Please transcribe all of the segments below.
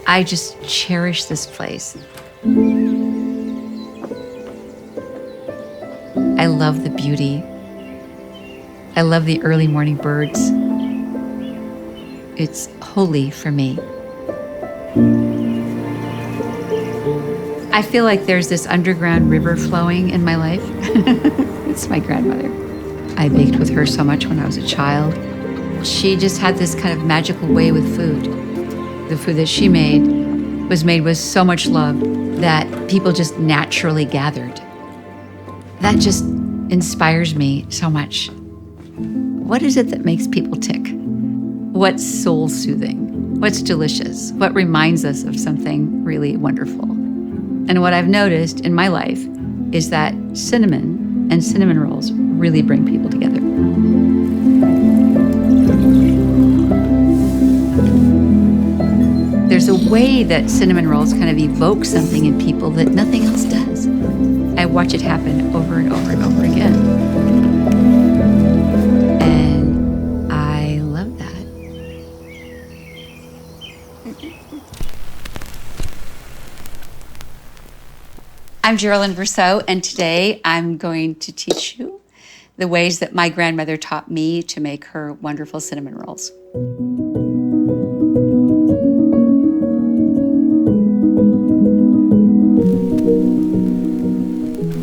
I just cherish this place. I love the beauty. I love the early morning birds. It's holy for me. I feel like there's this underground river flowing in my life. It's my grandmother. I baked with her so much when I was a child. She just had this kind of magical way with food. The food that she made was made with so much love that people just naturally gathered. That just inspires me so much. What is it that makes people tick? What's soul-soothing? What's delicious? What reminds us of something really wonderful? And what I've noticed in my life is that cinnamon and cinnamon rolls really bring people together. There's a way that cinnamon rolls kind of evoke something in people that nothing else does. I watch it happen over and over and over again. And I love that. I'm Jerilyn Brusseau, and today I'm going to teach you the ways that my grandmother taught me to make her wonderful cinnamon rolls.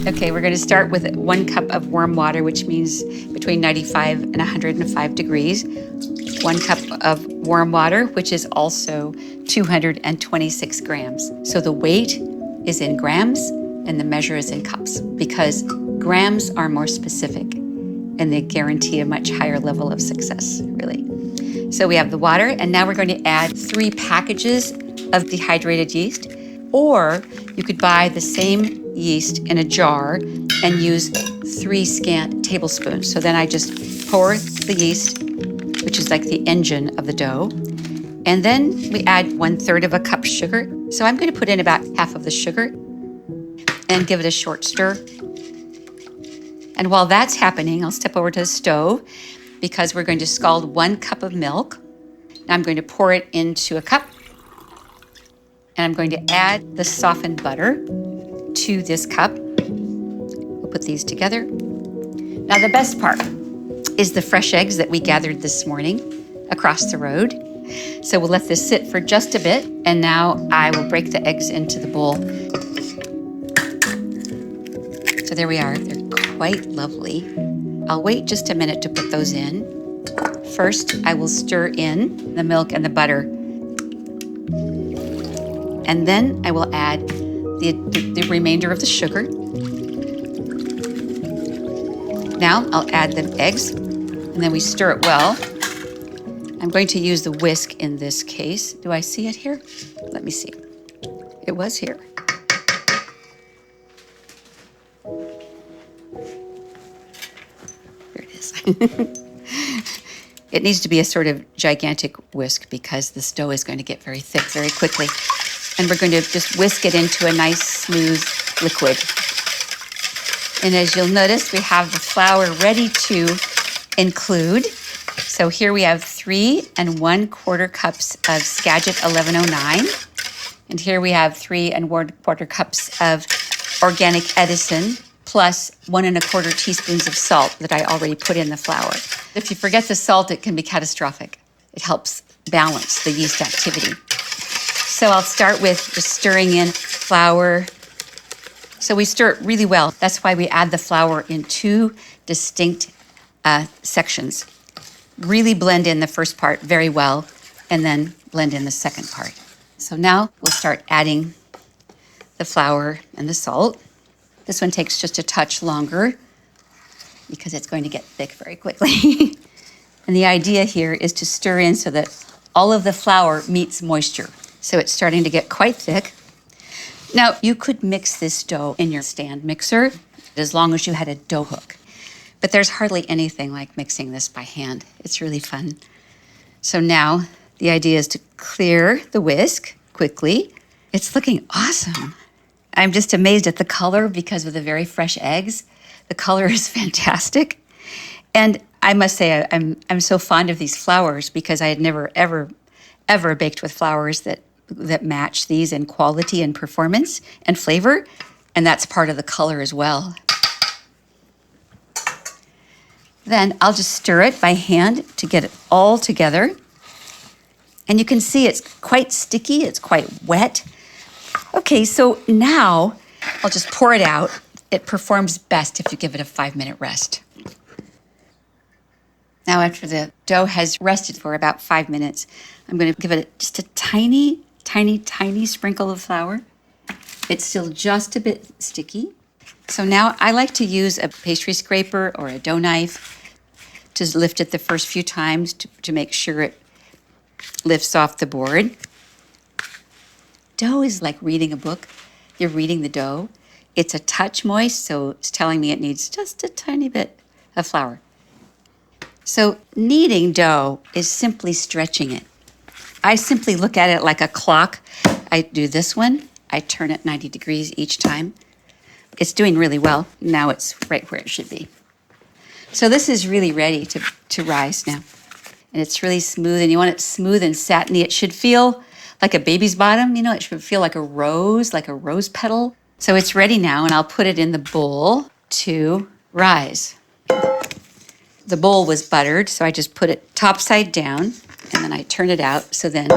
Okay, we're going to start with 1 cup of warm water, which means between 95 and 105 degrees. 1 cup of warm water, which is also 226 grams. So the weight is in grams and the measure is in cups, because grams are more specific and they guarantee a much higher level of success, really. So we have the water, and now we're going to add 3 packages of dehydrated yeast, or you could buy the same yeast in a jar and use 3 scant tablespoons. So then I just pour the yeast, which is like the engine of the dough, and then we add 1/3 of a cup sugar. So I'm going to put in about half of the sugar and give it a short stir. And while that's happening, I'll step over to the stove because we're going to scald 1 cup of milk. Now I'm going to pour it into a cup, and I'm going to add the softened butter to this cup. We'll put these together. Now the best part is the fresh eggs that we gathered this morning across the road. So we'll let this sit for just a bit, and now I will break the eggs into the bowl. So there we are. They're quite lovely. I'll wait just a minute to put those in. First, I will stir in the milk and the butter. And then I will add the remainder of the sugar. Now I'll add the eggs, and then we stir it well. I'm going to use the whisk in this case. Do I see it here? Let me see. It was here. Here it is. It needs to be a sort of gigantic whisk because the dough is going to get very thick very quickly. And we're going to just whisk it into a nice, smooth liquid. And as you'll notice, we have the flour ready to include. So here we have 3 1/4 cups of Skagit 1109. And here we have 3 1/4 cups of organic Edison, plus 1 1/4 teaspoons of salt that I already put in the flour. If you forget the salt, it can be catastrophic. It helps balance the yeast activity. So I'll start with just stirring in flour. So we stir it really well. That's why we add the flour in 2 distinct sections. Really blend in the first part very well, and then blend in the second part. So now we'll start adding the flour and the salt. This one takes just a touch longer because it's going to get thick very quickly. And the idea here is to stir in so that all of the flour meets moisture. So it's starting to get quite thick. Now, you could mix this dough in your stand mixer as long as you had a dough hook. But there's hardly anything like mixing this by hand. It's really fun. So now the idea is to clear the whisk quickly. It's looking awesome. I'm just amazed at the color because of the very fresh eggs. The color is fantastic. And I must say, I'm so fond of these flours because I had never, ever baked with flours that that match these in quality and performance and flavor, and that's part of the color as well. Then I'll just stir it by hand to get it all together. And you can see it's quite sticky, it's quite wet. Okay, so now I'll just pour it out. It performs best if you give it a 5-minute rest. Now after the dough has rested for about 5 minutes, I'm going to give it just a tiny, tiny, tiny sprinkle of flour. It's still just a bit sticky. So now I like to use a pastry scraper or a dough knife to lift it the first few times to make sure it lifts off the board. Dough is like reading a book. You're reading the dough. It's a touch moist, so it's telling me it needs just a tiny bit of flour. So kneading dough is simply stretching it. I simply look at it like a clock. I do this one. I turn it 90 degrees each time. It's doing really well. Now it's right where it should be. So this is really ready to rise now. And it's really smooth, and you want it smooth and satiny. It should feel like a baby's bottom, you know, it should feel like a rose petal. So it's ready now, and I'll put it in the bowl to rise. The bowl was buttered, so I just put it top side down, and then I turn it out, so then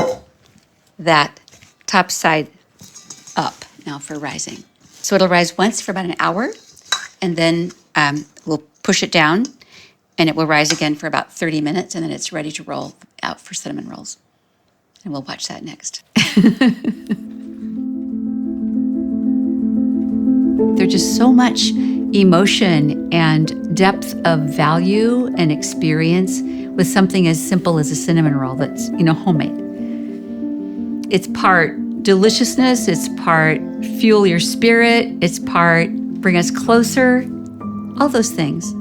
that top side up now for rising. So it'll rise once for about an hour, and then we'll push it down, and it will rise again for about 30 minutes, and then it's ready to roll out for cinnamon rolls. And we'll watch that next. There's just so much emotion and depth of value and experience with something as simple as a cinnamon roll that's, homemade. It's part deliciousness, it's part fuel your spirit, it's part bring us closer, all those things.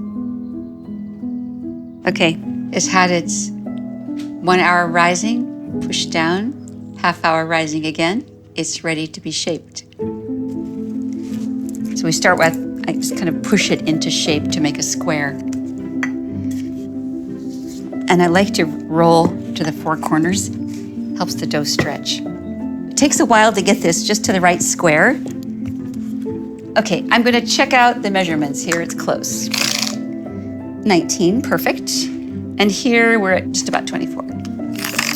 Okay, it's had its 1 hour rising, push down, half hour rising again. It's ready to be shaped. So we start with, I just kind of push it into shape to make a square. And I like to roll to the four corners, helps the dough stretch. It takes a while to get this just to the right square. Okay, I'm gonna check out the measurements here, it's close. 19, perfect. And here we're at just about 24.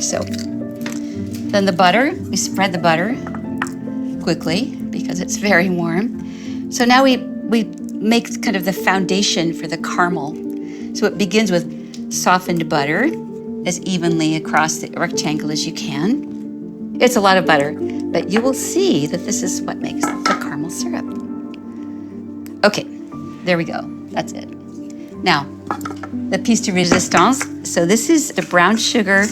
So then the butter, we spread the butter quickly because it's very warm. So now we make kind of the foundation for the caramel. So it begins with softened butter as evenly across the rectangle as you can. It's a lot of butter, but you will see that this is what makes the caramel syrup. Okay, there we go, that's it. Now, the piece de resistance. So this is the brown sugar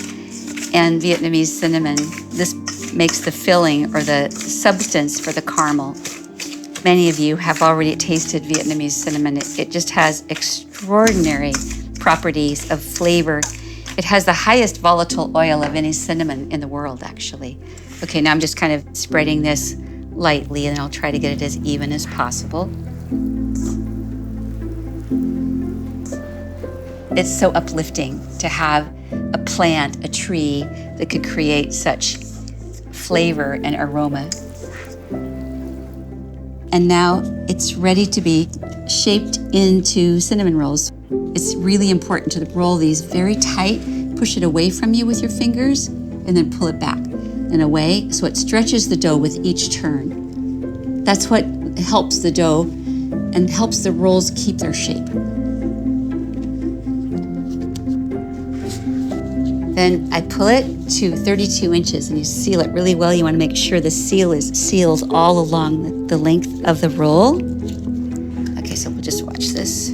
and Vietnamese cinnamon. This makes the filling or the substance for the caramel. Many of you have already tasted Vietnamese cinnamon. It just has extraordinary properties of flavor. It has the highest volatile oil of any cinnamon in the world, actually. Okay, now I'm just kind of spreading this lightly, and I'll try to get it as even as possible. It's so uplifting to have a plant, a tree, that could create such flavor and aroma. And now it's ready to be shaped into cinnamon rolls. It's really important to roll these very tight, push it away from you with your fingers, and then pull it back and away so it stretches the dough with each turn. That's what helps the dough and helps the rolls keep their shape. Then I pull it to 32 inches and you seal it really well. You want to make sure the seal is sealed all along the length of the roll. Okay, so we'll just watch this.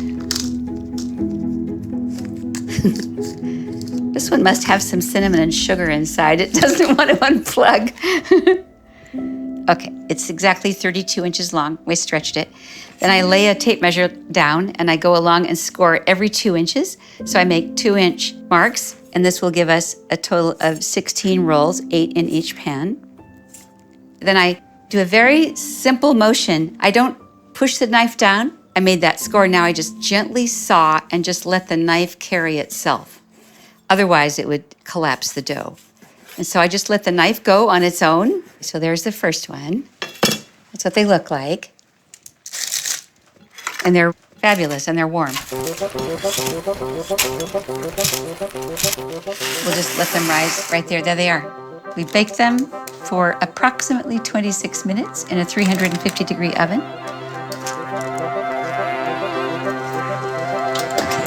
This one must have some cinnamon and sugar inside. It doesn't want to unplug. Okay, it's exactly 32 inches long. We stretched it. Then I lay a tape measure down and I go along and score every 2 inches. So I make 2-inch marks, and this will give us a total of 16 rolls, 8 in each pan. Then I do a very simple motion. I don't push the knife down. I made that score. Now I just gently saw and just let the knife carry itself. Otherwise, it would collapse the dough. And so I just let the knife go on its own. So there's the first one. That's what they look like. And they're fabulous and they're warm. We'll just let them rise right there. There they are. We baked them for approximately 26 minutes in a 350-degree oven. Okay,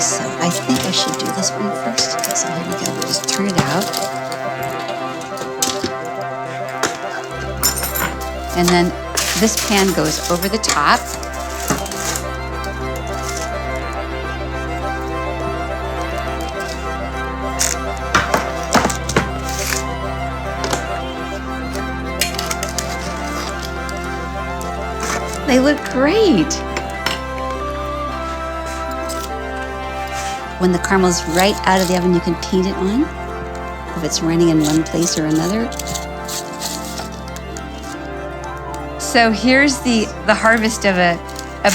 so I think I should do this one first. So here we go. We'll just turn it out. And then this pan goes over the top. They look great. When the caramel's right out of the oven, you can paint it on if it's running in one place or another. So here's the harvest of a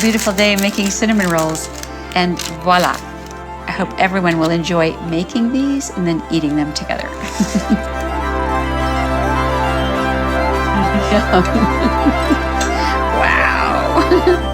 beautiful day making cinnamon rolls, and voila. I hope everyone will enjoy making these and then eating them together. Wow.